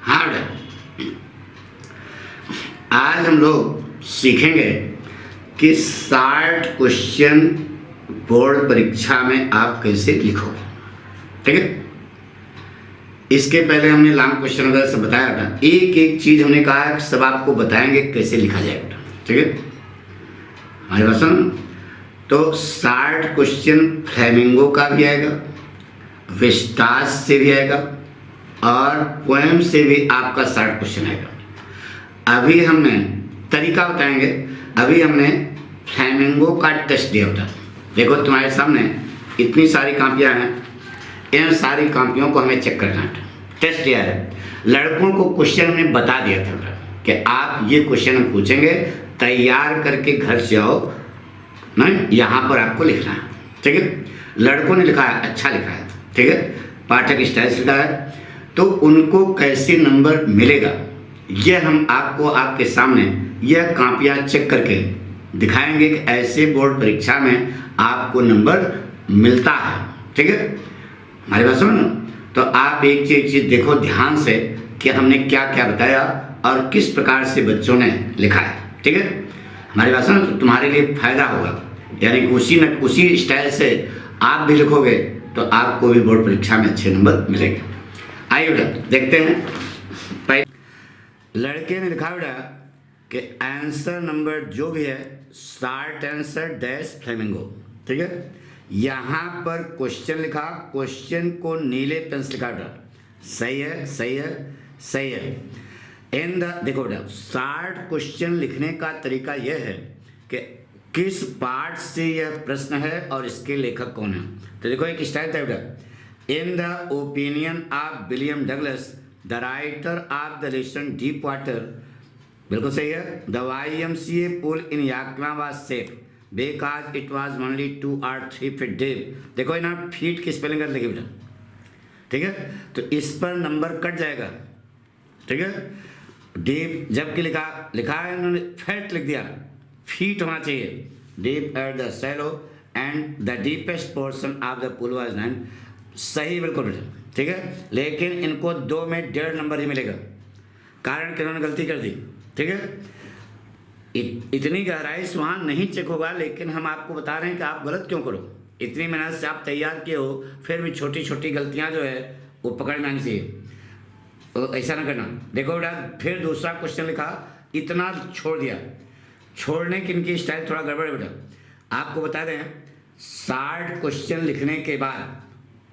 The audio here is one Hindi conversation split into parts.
हाँ बेटा, आज हम लोग सीखेंगे कि 60 क्वेश्चन बोर्ड परीक्षा में आप कैसे लिखोगे। ठीक है, इसके पहले हमने लॉन्ग क्वेश्चन वगैरह सब बताया था। एक एक चीज हमने कहा है, सब आपको बताएंगे कैसे लिखा जाएगा। ठीक है, हमारे पास सुन। तो 60 क्वेश्चन फ्लेमिंगो का भी आएगा, विस्टास से भी आएगा और पोएम से भी आपका 60 क्वेश्चन आएगा। अभी हमने तरीका बताएंगे। अभी हमने फ्लेमिंगो का टेस्ट दिया था। देखो तुम्हारे सामने इतनी सारी कापियाँ हैं, इन सारी कापियों को हमें चेक करना है। टेस्ट दिया है, लड़कों को क्वेश्चन हमने बता दिया था कि आप ये क्वेश्चन हम पूछेंगे, तैयार करके घर से आओ, नहीं यहाँ पर आपको लिखना है। ठीक है, लड़कों ने लिखा है, अच्छा लिखा है। ठीक है, पाठक स्टाइल से लिखा है, तो उनको कैसे नंबर मिलेगा ये हम आपको आपके सामने यह कापियाँ चेक करके दिखाएंगे कि ऐसे बोर्ड परीक्षा में आपको नंबर मिलता है। ठीक है, हमारी बात सुनो। तो आप एक चीज़ देखो ध्यान से कि हमने क्या क्या बताया और किस प्रकार से बच्चों ने लिखा है। ठीक है, हमारी बात सुनो, तो तुम्हारे लिए फायदा होगा। यानी कि उसी स्टाइल से आप भी लिखोगे तो आपको भी बोर्ड परीक्षा में अच्छे नंबर मिलेंगे। आइए बेटा देखते हैं। पहले लड़के ने लिखा बेटा कि आंसर नंबर जो भी है, शॉर्ट आंसर डैश फ्लेमिंगो। ठीक है, यहाँ पर क्वेश्चन लिखा, क्वेश्चन को नीले पेन से लिखा बेटा। सही है, सही है, सही है। इन द देखो बेटा, 60 क्वेश्चन लिखने का तरीका यह है कि किस पार्ट से यह प्रश्न है और इसके लेखक कौन है। तो देखो एक स्टाइल था बेटा। In the opinion of William Douglas the writer of the lesson deep water, बिल्कुल सही है। The YMCA pool in Yakima was safe because it was only 2 or 3 feet deep. देखो ना, फीट की स्पेलिंग कर देखिए बेटा। ठीक है, तो इस पर नंबर कट जाएगा। ठीक है, डीप जबकि लिखा है उन्होंने फैट लिख दिया, फीट होना चाहिए। Deep at the shallow end the deepest portion of the pool was 9। सही बिल्कुल बेटा। ठीक है, लेकिन इनको 2 में 1.5 नंबर ही मिलेगा, कारण कि उन्होंने गलती कर दी। ठीक है, इतनी गहराई से वहाँ नहीं चेक होगा, लेकिन हम आपको बता रहे हैं कि आप गलत क्यों करो। इतनी मेहनत से आप तैयार किए हो, फिर भी छोटी छोटी गलतियाँ जो है वो पकड़ में आनी चाहिए। तो ऐसा ना करना। देखो बेटा, फिर दूसरा क्वेश्चन लिखा, इतना छोड़ दिया। छोड़ने की इनकी स्टाइल थोड़ा गड़बड़ है बेटा। आपको बता दें, 60 क्वेश्चन लिखने के बाद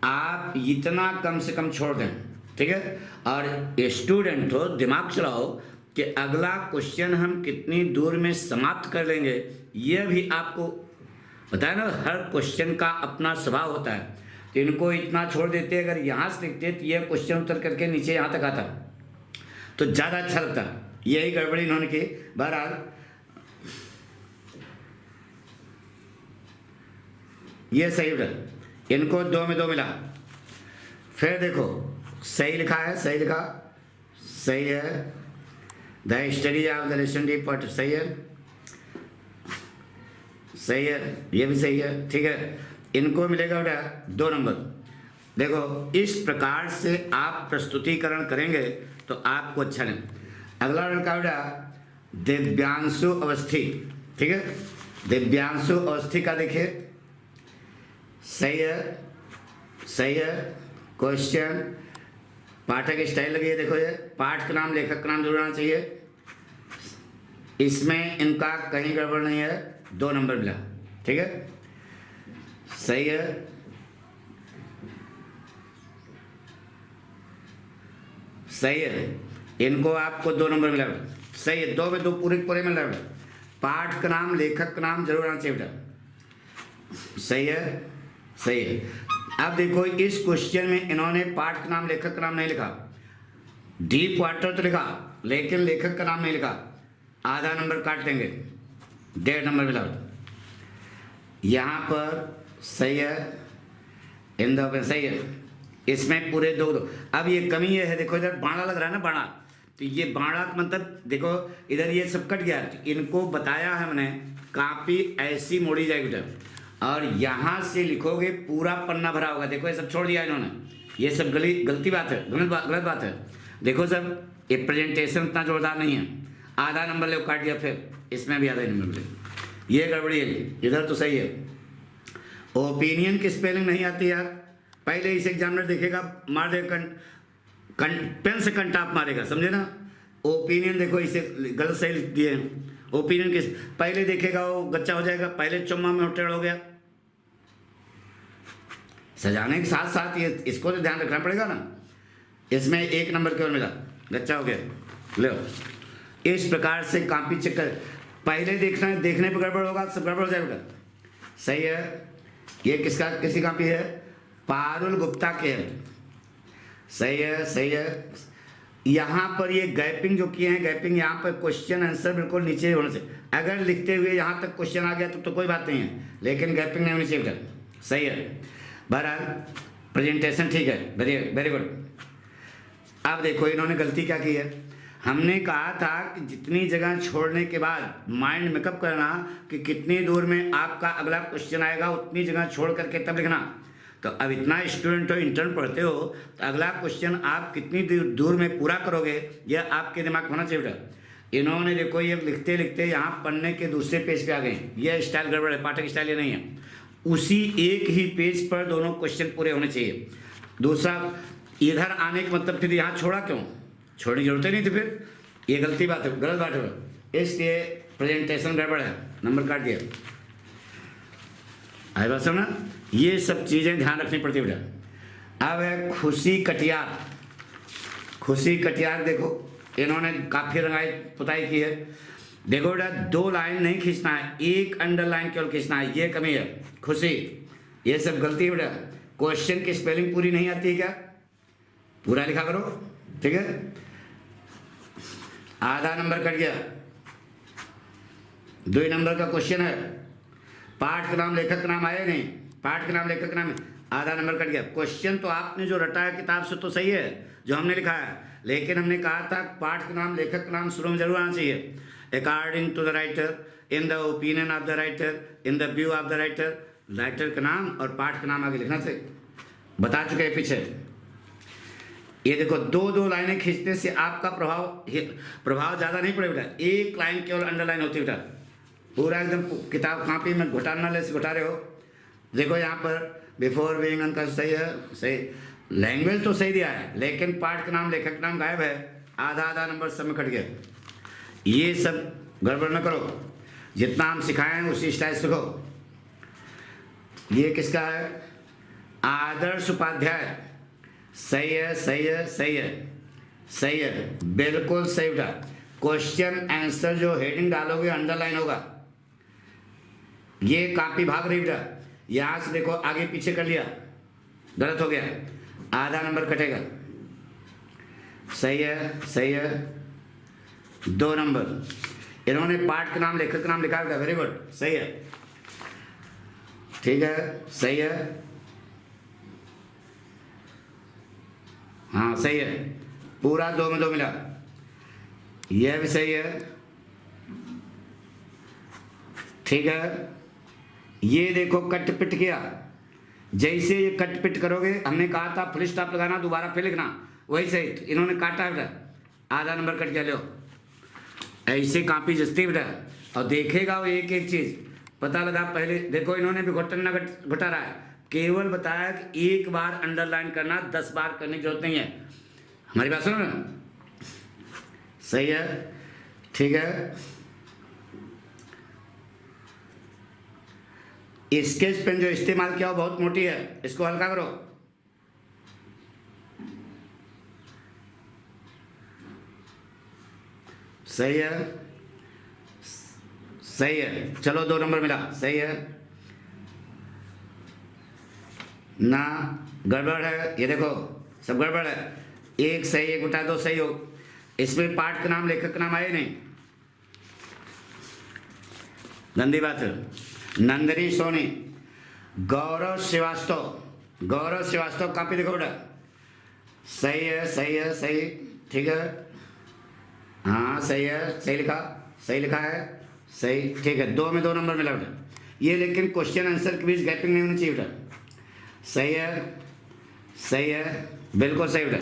आप इतना कम से कम छोड़ दें। ठीक है, और स्टूडेंट हो, दिमाग चलाओ कि अगला क्वेश्चन हम कितनी दूर में समाप्त कर लेंगे, यह भी आपको बताया ना। हर क्वेश्चन का अपना स्वभाव होता है, तो इनको इतना छोड़ देते, अगर यहाँ से लिखते तो यह क्वेश्चन उतर करके नीचे यहाँ तक आता तो ज़्यादा अच्छा लगता। यही गड़बड़ी इन्होंने की। बहरहाल ये सही उठा, इनको 2 में 2 मिला। फिर देखो सही लिखा है, सही लिखा, सही है। The study of the lesson deep water, सही है, सही है, ये भी सही है। ठीक है, इनको मिलेगा बेटा 2 नंबर। देखो इस प्रकार से आप प्रस्तुतिकरण करेंगे तो आपको अच्छा लगे। अगला लड़का बेटा दिव्यांशु अवस्थी। ठीक है, दिव्यांशु अवस्थी का देखिए, सही है, सही है। क्वेश्चन पाठक स्टाइल लगी है। देखो ये पाठ का नाम लेखक का नाम जरूर आना चाहिए। इसमें इनका कहीं गड़बड़ नहीं है, 2 नंबर मिला। ठीक है, सही है, सही है। इनको आपको 2 नंबर मिला। सही है, 2 में 2 पूरे पूरे मिल रहा है। पाठ का नाम लेखक का नाम जरूर आना चाहिए बेटा। सही है, सही है। अब देखो इस क्वेश्चन में इन्होंने पाठ का नाम लेखक का नाम नहीं लिखा। डीप वाटर तो लिखा, लेकिन लेखक का नाम नहीं लिखा। आधा नंबर काट देंगे, 1.5 नंबर मिला। यहाँ पर सही है, इन दो पे सही है। इसमें पूरे 2 2। अब ये कमी ये है, देखो इधर बाणा लग रहा है ना, बाणा। तो ये बाणा का मतलब देखो इधर ये सब कट गया। इनको बताया है हमने, कापी ऐसी मोड़ी जाएगी बेटा, और यहाँ से लिखोगे पूरा पन्ना भरा होगा। देखो ये सब छोड़ दिया इन्होंने, ये सब गलती बात है, गलत बात है। देखो सर, ये प्रेजेंटेशन उतना जोरदार नहीं है, आधा नंबर ले काट दिया, फिर इसमें भी आधा नंबर मिले, ये गड़बड़ी है। इधर तो सही है। ओपिनियन की स्पेलिंग नहीं आती यार, पहले इसे एग्जामिनर देखेगा, मार देगा पेन से कंटाप मारेगा, समझे ना। ओपिनियन देखो इसे गलत सही लिख दिए हैं। ओपिनियन किस पहले देखेगा वो गच्चा हो जाएगा, पहले चुम्मा में टेढ़ हो गया। सजाने के साथ साथ ये इसको तो ध्यान रखना पड़ेगा ना। इसमें 1 नंबर केवल मिला, गच्चा हो गया। लो, इस प्रकार से कॉपी चेक कर, पहले देखने पर गड़बड़ होगा, सब गड़बड़ हो जाएगा। सही है। ये किसी कॉपी है? पारुल गुप्ता के है। सही है, सही है। यहाँ पर ये गैपिंग जो किए हैं, गैपिंग यहाँ पर क्वेश्चन आंसर बिल्कुल नीचे होने से, अगर लिखते हुए यहाँ तक क्वेश्चन आ गया तो कोई बात नहीं है, लेकिन गैपिंग नहीं होनी चाहिए। सही है। बहरहाल प्रेजेंटेशन ठीक है, वेरी गुड। अब देखो इन्होंने गलती क्या की है। हमने कहा था कि जितनी जगह छोड़ने के बाद माइंड मेकअप करना कि कितनी दूर में आपका अगला क्वेश्चन आएगा, उतनी जगह छोड़ करके तब लिखना। तो अब इतना स्टूडेंट हो, इंटर्न पढ़ते हो, तो अगला क्वेश्चन आप कितनी दूर में पूरा करोगे, यह आपके दिमाग में होना चाहिए। इन्होंने देखो ये लिखते लिखते यहाँ पढ़ने के दूसरे पेज पे आ गए। यह स्टाइल गड़बड़ है, पाठक स्टाइल ये नहीं है। उसी एक ही पेज पर दोनों क्वेश्चन पूरे होने चाहिए। दूसरा, इधर आने का मतलब फिर यहाँ छोड़ा क्यों? छोड़ने की जरूरत ही नहीं थी। फिर ये गलती बात है, गलत बात है, इसलिए प्रेजेंटेशन गड़बड़ है, नंबर काट दिया। आई बात समझना। ये सब चीज़ें ध्यान रखनी पड़ती है बेटा। अब है खुशी कटियार। खुशी कटियार देखो इन्होंने काफ़ी रंगाई पुताई की है। देखो बेटा, 2 लाइन नहीं खींचना है, 1 अंडरलाइन केवल खींचना है, ये कमी है। खुशी, ये सब गलती है बेटा। क्वेश्चन की स्पेलिंग पूरी नहीं आती है क्या? पूरा लिखा करो, ठीक है। आधा नंबर कट गया। 2 नंबर का क्वेश्चन है, पाठ का नाम लेखक का नाम आया नहीं, पाठ का नाम लेखक का नाम, आधा नंबर कट गया। क्वेश्चन तो आपने जो रटा है किताब से तो सही है जो हमने लिखा है, लेकिन हमने कहा था पाठ का नाम लेखक का नाम शुरू में जरूर आना चाहिए। According to the writer, in the opinion of the writer, in the view of the writer, writer का नाम और पाठ का नाम आगे लिखना चाहिए। बता चुके हैं पीछे। ये देखो 2 लाइनें खींचने से आपका प्रभाव ज़्यादा नहीं पड़ेगा। 1 लाइन केवल अंडरलाइन होती है बेटा। पूरा एकदम किताब कॉपी में घुटाना ले घुटा रहे हो। देखो यहाँ पर बिफोर बीइंग उनका सही है, सही लैंग्वेज तो सही दिया है, लेकिन पाठ का नाम लेखक नाम गायब है। आधा नंबर सब में कट गया। ये सब गड़बड़ न करो, जितना हम सिखाएं उसी स्टाइल से लिखो। ये किसका है? आदर्श उपाध्याय। सही है, सही है, सही है, सही है, बिल्कुल सही बेटा। क्वेश्चन आंसर जो हेडिंग डालोगे अंडरलाइन होगा। ये कॉपी भाग रही बेटा, यहाँ से देखो आगे पीछे कर लिया, गलत हो गया, आधा नंबर कटेगा। सही है, सही है। 2 नंबर इन्होंने पाठ का नाम लेखक का नाम लिखा है, वेरी गुड, सही है, ठीक है, सही है, हाँ सही है, पूरा 2 में 2 मिला। यह भी सही है, ठीक है। ये देखो कट पिट किया, जैसे ये कट पिट करोगे, हमने कहा था फुल स्टॉप लगाना, दोबारा फिर लिखना, वही सही। इन्होंने काटा है, आधा नंबर कट गया। लो, ऐसे कॉपी जस्ती बेटा, और देखेगा वो एक एक चीज़ पता लगा। पहले देखो इन्होंने भी घुटा रहा है, केवल बताया कि 1 बार अंडरलाइन करना, 10 बार करने की जरूरत नहीं है। हमारी बात सुनो ना, सही है, ठीक है। स्केच पेन जो इस्तेमाल किया वो बहुत मोटी है, इसको हल्का करो। सही है, सही है, चलो 2 नंबर मिला, सही है ना। गड़बड़ है, ये देखो सब गड़बड़ है। 1 सही, 1 उठा, 2 सही हो। इसमें पाठ का नाम लेखक का नाम आए नहीं, गंदी बात है। नंदिनी सोनी, गौरव श्रीवास्तव, गौरव श्रीवास्तव कॉपी देखो बेटा, सही है, सही है, सही, ठीक है, हाँ सही है, सही लिखा, सही लिखा है, सही, ठीक है। 2 में 2 नंबर मिला बेटा। ये लेकिन क्वेश्चन आंसर के बीच गैपिंग नहीं होनी चाहिए बेटा। सही है, सही है, बिल्कुल सही बेटा।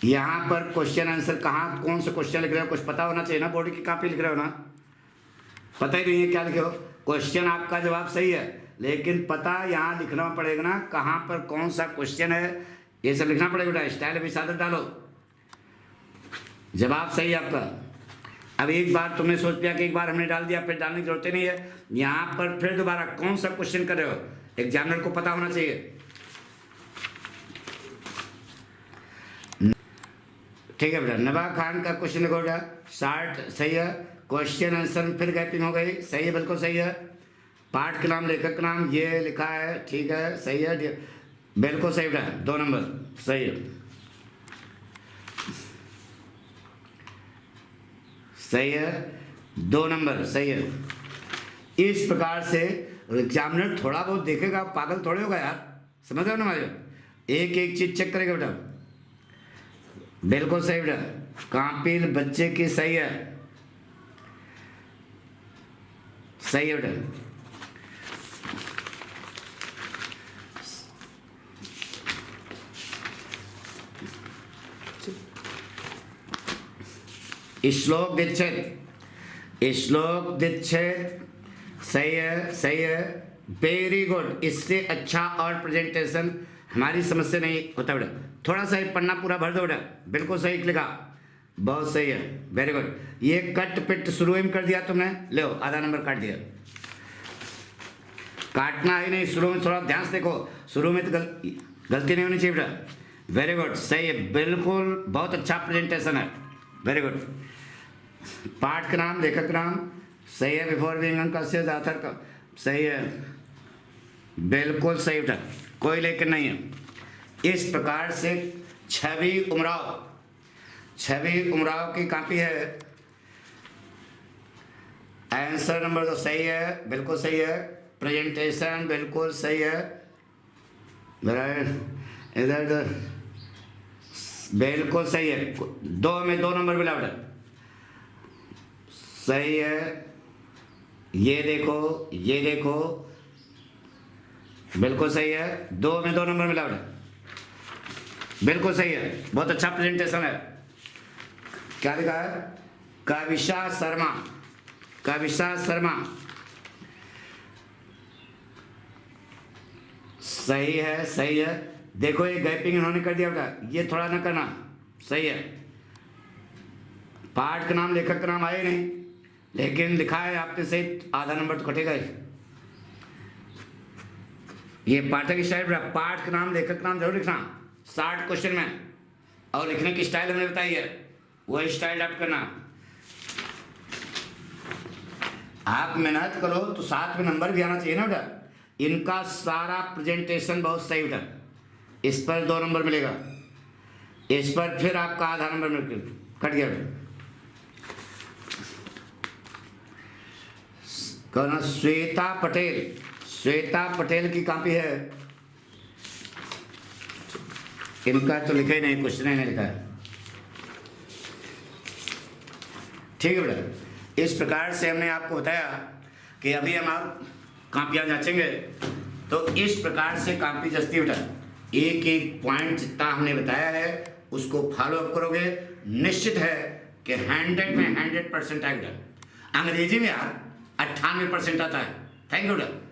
यहाँ पर क्वेश्चन आंसर कहाँ कौन से क्वेश्चन लिख रहे हो कुछ पता होना चाहिए ना, बोर्ड की कॉपी लिख रहे हो ना, पता ही नहीं है क्या लिखे हो। क्वेश्चन आपका जवाब सही है लेकिन पता यहाँ लिखना पड़ेगा ना कहाँ पर कौन सा क्वेश्चन है, ये सब लिखना पड़ेगा। स्टाइल अभी सादर डालो, जवाब सही है आपका। अब एक बार तुमने सोच लिया कि एक बार हमने डाल दिया फिर डालने की जरूरत नहीं है, यहाँ पर फिर दोबारा कौन सा क्वेश्चन कर रहे हो एग्जामिनर को पता होना चाहिए। ठीक है बेटा, नवाब खान का क्वेश्चन लिखो बेटा, 60 सही है। क्वेश्चन आंसर में फिर गैपिंग हो गई, सही है, बिल्कुल सही है। पाठ का नाम लेखक का नाम ये लिखा है, ठीक है, सही है, बिल्कुल सही बेटा, 2 नंबर सही है, सही है, 2 नंबर सही है। इस प्रकार से एग्जामिनर थोड़ा बहुत देखेगा, पागल थोड़े होगा यार, समझ रहे हो ना हमारे, एक एक चीज चेक करेगा बेटा, बिल्कुल सही बेटा, कॉपी बच्चे की सही है, सही है बेटा। श्लोक दीक्षित, श्लोक दीक्षित सही है, सही है, वेरी गुड। इससे अच्छा और प्रेजेंटेशन हमारी समझ से नहीं होता बेटा, थोड़ा सा पन्ना पूरा भर दो बेटा, बिल्कुल सही लिखा, बहुत सही है, वेरी गुड। ये कट पिट शुरू में कर दिया तुमने, ले आधा नंबर काट दिया, काटना ही नहीं, शुरू में थोड़ा ध्यान से देखो, शुरू में तो गलती नहीं होनी चाहिए बेटा, वेरी गुड, सही है, बिल्कुल बहुत अच्छा प्रेजेंटेशन है, वेरी गुड। पाठ का नाम लेखक नाम सही है, बिफोर बीइंग अनकॉन्शियस ऑथर का सही है, बिल्कुल सही बेटा, कोई लेकिन नहीं है। इस प्रकार से छवि उमराव की कॉपी है, आंसर नंबर 2 सही है, बिल्कुल सही है, प्रेजेंटेशन बिल्कुल सही है, इधर बिल्कुल सही है, 2 में 2 नंबर मिला बेटा, सही है, ये देखो बिल्कुल सही है, 2 में 2 नंबर मिला बेटा, बिल्कुल सही है, बहुत अच्छा प्रेजेंटेशन है। क्या लिखा है, कविशा शर्मा सही है, सही है, देखो ये गैपिंग इन्होंने कर दिया बेटा, ये थोड़ा ना करना, सही है। पाठ का नाम लेखक का नाम आए नहीं लेकिन लिखा है आपके सही, आधा नंबर तो कटेगा ही। ये पाठक स्टाइल, पाठ का नाम लेखक का नाम जरूर लिखना 60 क्वेश्चन में, और लिखने की स्टाइल हमने बताई है, वही स्टाइल अडॉप्ट करना। आप मेहनत करो तो साथ में नंबर भी आना चाहिए ना बेटा। इनका सारा प्रेजेंटेशन बहुत सही बेटा, इस पर 2 नंबर मिलेगा, इस पर फिर आपका आधा नंबर मिल कट गया बेटा। कहना श्वेता पटेल की कॉपी है, इनका तो लिखा ही नहीं, क्वेश्चन ही नहीं लिखा है, ठीक है बेटा। इस प्रकार से हमने आपको बताया कि अभी हम आप कॉपियाँ जांचेंगे, तो इस प्रकार से कॉपी जस्ती बेटा, एक एक पॉइंट जितना हमने बताया है उसको फॉलो अप करोगे, निश्चित है कि 100 में 100% आएगा। अंग्रेजी में यार 98% आता है। थैंक यू बेटा।